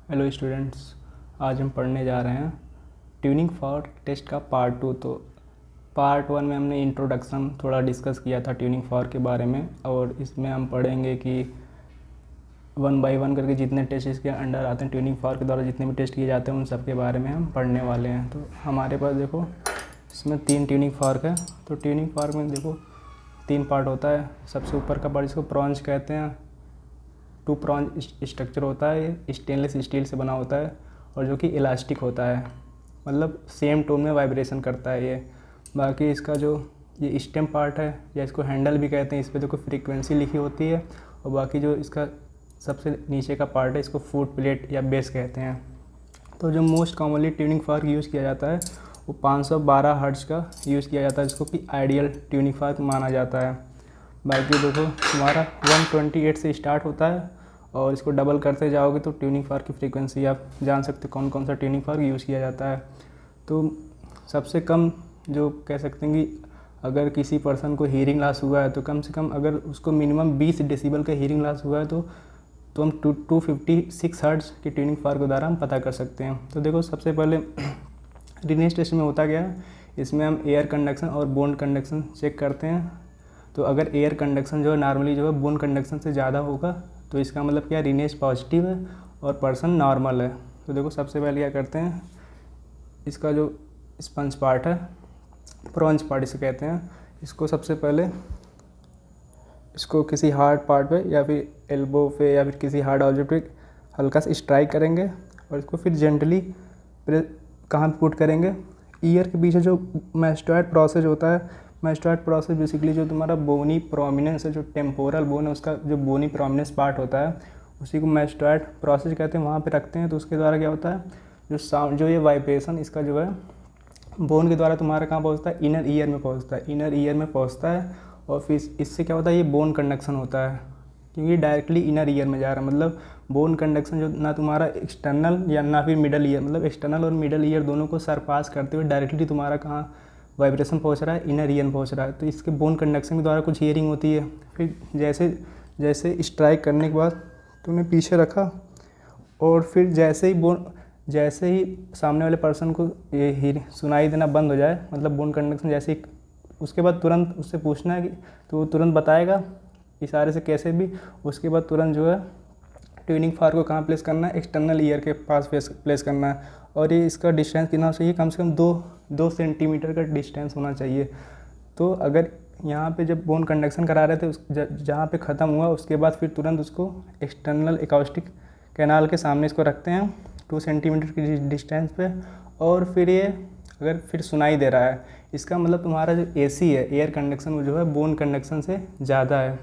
Hello students, आज हम पढ़ने जा रहे हैं ट्यूनिंग फॉर्क टेस्ट का पार्ट 2। तो पार्ट 1 में हमने इंट्रोडक्शन थोड़ा डिस्कस किया था ट्यूनिंग फॉर्क के बारे में, और इसमें हम पढ़ेंगे कि 1 बाय 1 करके जितने टेस्ट इसके अंडर आते हैं, ट्यूनिंग फॉर्क के द्वारा जितने भी टेस्ट किए जाते हैं उन सब के बारे में हम पढ़ने वाले हैं। तो हमारे पास देखो इसमें 3 ट्यूनिंग फॉर्क है। तो ट्यूनिंग फॉर्क में देखो 3 पार्ट होता है। सबसे ऊपर का पार्ट इसको प्रॉन्च कहते हैं। 2 प्रॉन्च स्ट्रक्चर होता है, ये स्टेनलेस स्टील से बना होता है और जो कि इलास्टिक होता है, मतलब सेम टोन में वाइब्रेशन करता है ये। बाकी इसका जो ये स्टेम पार्ट है या इसको हैंडल भी कहते हैं, इस पर देखो फ्रीक्वेंसी लिखी होती है। और बाकी जो इसका सबसे नीचे का पार्ट है इसको फुट प्लेट या बेस कहते हैं। तो जो most commonly tuning fork use किया जाता है वो 512 हर्ट्ज का यूज़ किया जाता है, जिसको कि आइडियल ट्यूनिंग फॉर्क माना जाता है। बाकी देखो तुम्हारा 128 से स्टार्ट होता है और इसको डबल करते जाओगे तो ट्यूनिंग फॉर्क की फ्रीक्वेंसी आप जान सकते कौन कौन सा ट्यूनिंग फॉर्क यूज़ किया जाता है। तो सबसे कम जो कह सकते हैं कि अगर किसी पर्सन को हीयरिंग लॉस हुआ है तो कम से कम अगर उसको मिनिमम 20 डेसिबल का हीयरिंग लॉस हुआ है तो हम 256 हर्ट्ज की ट्यूनिंग फॉर्क के द्वारा हम पता कर सकते हैं। तो देखो सबसे पहले रिनेस टेस्ट में होता क्या है, इसमें हम एयर कंडक्शन और बोन कंडक्शन चेक करते हैं। तो अगर एयर कंडक्शन जो है नॉर्मली जो है बोन कंडक्शन से ज़्यादा होगा तो इसका मतलब क्या, रिनेस पॉजिटिव है और पर्सन नॉर्मल है। तो देखो सबसे पहले क्या करते हैं, इसका जो स्पंज पार्ट है, प्रॉन्च पार्ट इसे कहते हैं, इसको सबसे पहले इसको किसी हार्ड पार्ट पे या फिर एल्बो पे या फिर किसी हार्ड ऑब्जेक्ट पे हल्का सा स्ट्राइक करेंगे और इसको फिर जेंटली कहाँ पे पुट करेंगे, ईयर के पीछे जो मैस्टॉइड प्रोसेस होता है। मैस्टॉइड प्रोसेस बेसिकली जो तुम्हारा बोनी प्रोमिनेंस है, जो टेम्पोरल बोन है उसका जो बोनी प्रोमिनेंस पार्ट होता है उसी को मैस्टॉइड प्रोसेस कहते हैं, वहाँ पे रखते हैं। तो उसके द्वारा क्या होता है, जो साउंड जो ये वाइब्रेशन इसका जो है बोन के द्वारा तुम्हारा कहाँ पहुँचता है, इनर ईयर में पहुँचता है, इनर ईयर में पहुँचता है। और फिर इससे क्या होता है, ये बोन कंडक्शन होता है क्योंकि डायरेक्टली इनर ईयर में जा रहा है। मतलब बोन कंडक्शन जो ना तुम्हारा एक्सटर्नल या ना फिर मिडल ईयर, मतलब एक्सटर्नल और मिडल ईयर दोनों को सरपास करते हुए डायरेक्टली तुम्हारा कहाँ वाइब्रेशन पहुंच रहा है, इनर ईयर में पहुंच रहा है। तो इसके बोन कंडक्शन के द्वारा कुछ हीयरिंग होती है। फिर जैसे जैसे स्ट्राइक करने के बाद तुमने पीछे रखा और फिर जैसे ही सामने वाले पर्सन को ये सुनाई देना बंद हो जाए, मतलब बोन कंडक्शन जैसे ही, उसके बाद तुरंत उससे पूछना है कि तो वो तुरंत बताएगा इशारे से कैसे भी। उसके बाद तुरंत जो है ट्यूनिंग फॉर्क को कहाँ प्लेस करना है, एक्सटर्नल ईयर के पास प्लेस करना है। और ये इसका डिस्टेंस कितना चाहिए, कम से कम 2 सेंटीमीटर का डिस्टेंस होना चाहिए। तो अगर यहाँ पे जब बोन कंडक्शन करा रहे थे उस जहाँ पे ख़त्म हुआ उसके बाद फिर तुरंत उसको एक्सटर्नल एकाउस्टिक कैनाल के सामने इसको रखते हैं 2 सेंटीमीटर की डिस्टेंस पे। और फिर ये अगर फिर सुनाई दे रहा है, इसका मतलब तुम्हारा जो एसी है, एयर कंडक्शन वो जो है बोन कंडक्शन से ज़्यादा है,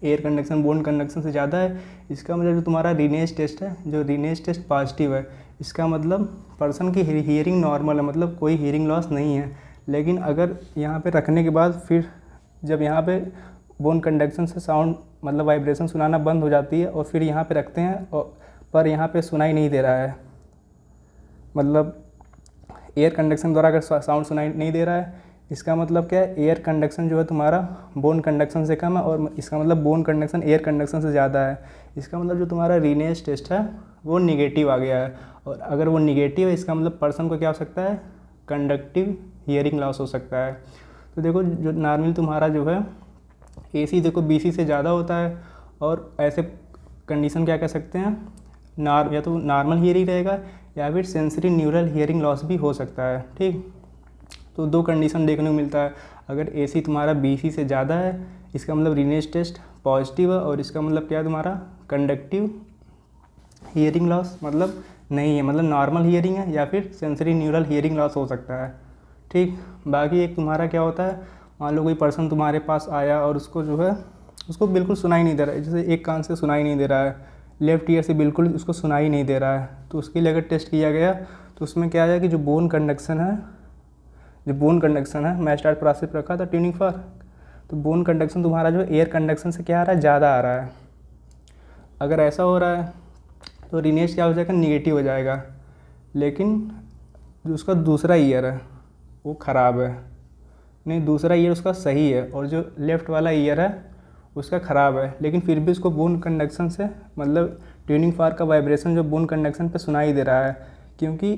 एयर कंडक्शन बोन कंडक्शन से ज़्यादा है। इसका मतलब जो तुम्हारा रिनेस टेस्ट है, जो रिनेस टेस्ट पॉजिटिव है, इसका मतलब पर्सन की हियरिंग नॉर्मल है, मतलब कोई हियरिंग लॉस नहीं है। लेकिन अगर यहाँ पे रखने के बाद फिर जब यहाँ पे बोन कंडक्शन से साउंड मतलब वाइब्रेशन सुनाना बंद हो जाती है और फिर यहाँ पे रखते हैं और पर यहाँ पे सुनाई नहीं दे रहा है, मतलब एयर कंडक्शन द्वारा अगर साउंड सुनाई नहीं दे रहा है, इसका मतलब क्या है, एयर कंडक्शन जो है तुम्हारा बोन कंडक्शन से कम है और इसका मतलब बोन कंडक्शन एयर कंडक्शन से ज़्यादा है। इसका मतलब जो तुम्हारा रिनेस टेस्ट है वो निगेटिव आ गया है। और अगर वो निगेटिव है इसका मतलब पर्सन को क्या हो सकता है, कंडक्टिव हियरिंग लॉस हो सकता है। तो देखो जो नॉर्मली तुम्हारा जो है एसी देखो बीसी से ज़्यादा होता है, और ऐसे कंडीशन क्या कह सकते हैं, या तो नॉर्मल हियरिंग रहेगा या फिर सेंसरी न्यूरल हियरिंग लॉस भी हो सकता है। ठीक, तो 2 कंडीशन देखने को मिलता है। अगर एसी तुम्हारा बीसी से ज़्यादा है इसका मतलब रिनेस टेस्ट पॉजिटिव है, और इसका मतलब क्या है, तुम्हारा कंडक्टिव हियरिंग लॉस मतलब नहीं है, मतलब नॉर्मल हियरिंग है या फिर सेंसरी न्यूरल हियरिंग लॉस हो सकता है। ठीक, बाकी एक तुम्हारा क्या होता है, मान लो कोई पर्सन तुम्हारे पास आया और उसको जो है उसको बिल्कुल सुनाई नहीं दे रहा है, जैसे एक कान से सुनाई नहीं दे रहा है, लेफ्ट ईयर से बिल्कुल उसको सुनाई नहीं दे रहा है। तो उसके लिए अगर टेस्ट किया गया तो उसमें क्या है कि जो बोन कंडक्शन है मैस्टॉइड प्रोसेस पर रखा था ट्यूनिंग फॉर्क, तो बोन कंडक्शन तुम्हारा जो एयर कंडक्शन से क्या आ रहा है, ज़्यादा आ रहा है। अगर ऐसा हो रहा है तो रिनेस क्या हो जाएगा, निगेटिव हो जाएगा। लेकिन जो उसका दूसरा ईयर है वो ख़राब है, नहीं दूसरा ईयर उसका सही है और जो लेफ़्ट वाला ईयर है उसका ख़राब है, लेकिन फिर भी उसको बोन कंडक्शन से मतलब ट्यूनिंग फॉर्क का वाइब्रेशन जो बोन कंडक्शन पे सुनाई दे रहा है, क्योंकि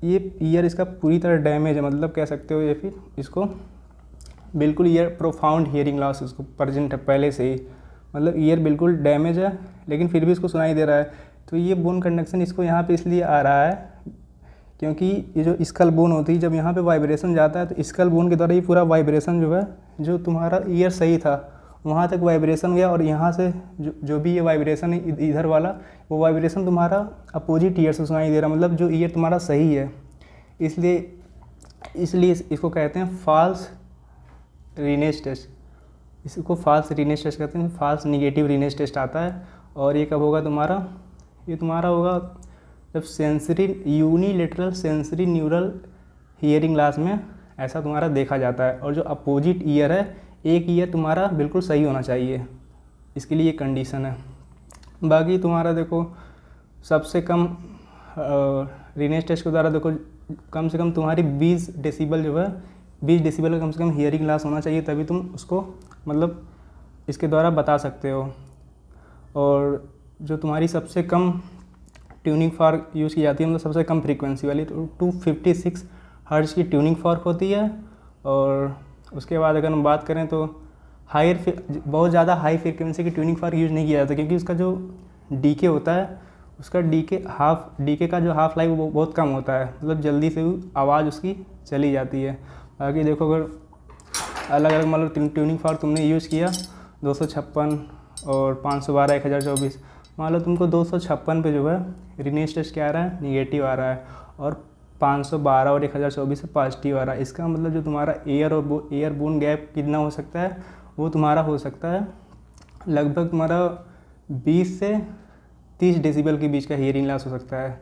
ये ईयर इसका पूरी तरह डैमेज है, मतलब कह सकते हो, या फिर इसको बिल्कुल ईयर प्रोफाउंड हियरिंग लॉस इसको प्रेजेंट है पहले से ही, मतलब ईयर बिल्कुल डैमेज है लेकिन फिर भी इसको सुनाई दे रहा है। तो ये बोन कंडक्शन इसको यहाँ पे इसलिए आ रहा है क्योंकि ये जो स्कल बोन होती है, जब यहाँ पे वाइब्रेशन जाता है तो स्कल बोन के द्वारा ये पूरा वाइब्रेशन जो है, जो तुम्हारा ईयर सही था वहाँ तक वाइब्रेशन गया, और यहाँ से जो भी ये वाइब्रेशन है इधर वाला, वो वाइब्रेशन तुम्हारा अपोजिट ईयर से सुनाई दे रहा है, मतलब जो ईयर तुम्हारा सही है। इसलिए इसको कहते हैं फॉल्स रीनेज टेस्ट। इसको फॉल्स रीनेज टेस्ट कहते हैं, फॉल्स निगेटिव रीनेज टेस्ट आता है। और ये कब होगा तुम्हारा, ये तुम्हारा होगा जब sensory unilateral sensory neural hearing loss में ऐसा तुम्हारा देखा जाता है, और जो अपोजिट ईयर है, एक ईयर तुम्हारा बिल्कुल सही होना चाहिए, इसके लिए ये कंडीशन है। बाकी तुम्हारा देखो सबसे कम रीनेज टेस्ट के द्वारा देखो कम से कम तुम्हारी 20 डेसिबल जो है, 20 डेसिबल का कम से कम हियरिंग लॉस होना चाहिए, तभी तुम उसको मतलब इसके द्वारा बता सकते हो। और जो तुम्हारी सबसे कम ट्यूनिंग फॉर्क यूज़ की जाती है, मतलब सबसे कम फ्रीक्वेंसी वाली, तो 256 हर्ट्ज़ की ट्यूनिंग फॉर्क होती है। और उसके बाद अगर हम बात करें तो बहुत ज़्यादा हाई फ्रीक्वेंसी की ट्यूनिंग फॉर्क यूज़ नहीं किया जाता, क्योंकि उसका जो डीके होता है, उसका डीके का जो हाफ लाइफ वो बहुत कम होता है, मतलब जल्दी से आवाज़ उसकी चली जाती है। बाकी देखो अगर अलग अलग मतलब ट्यूनिंग फॉर्क तुमने यूज़ किया 256 और 512 1024, मान लो तुमको 256 पे जो है रीनेज टेस्ट क्या आ रहा है, निगेटिव आ रहा है, और 512 और 1024 से पॉजिटिव आ रहा है। इसका मतलब जो तुम्हारा एयर बोन गैप कितना हो सकता है, वो तुम्हारा हो सकता है लगभग तुम्हारा 20 से 30 डेसिबल के बीच का हियरिंग लॉस हो सकता है।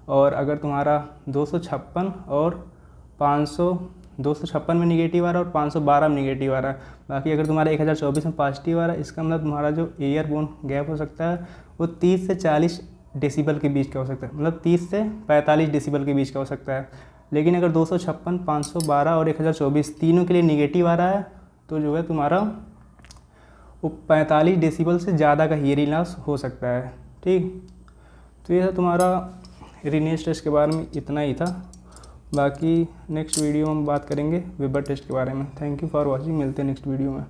और अगर तुम्हारा 256 और 256 में निगेटिव आ रहा है और 512 में निगेटिव आ रहा है, बाकी अगर तुम्हारा 1024 में पॉजिटिव आ रहा है, इसका मतलब तुम्हारा जो एयर बोन गैप हो सकता है वो 30 से 40 डेसिबल के बीच का हो सकता है, मतलब 30 से 45 डेसिबल के बीच का हो सकता है। लेकिन अगर 256, 512 और 1024 तीनों के लिए निगेटिव आ रहा है, तो जो है तुम्हारा वो 45 डेसिबल से ज़्यादा का हियरिंग लॉस हो सकता है। ठीक, तो ये तुम्हारा रीनेज टेस्ट के बारे में इतना ही था। बाकी नेक्स्ट वीडियो में हम बात करेंगे वेबर टेस्ट के बारे में। थैंक यू फॉर वॉचिंग, मिलते हैं नेक्स्ट वीडियो में।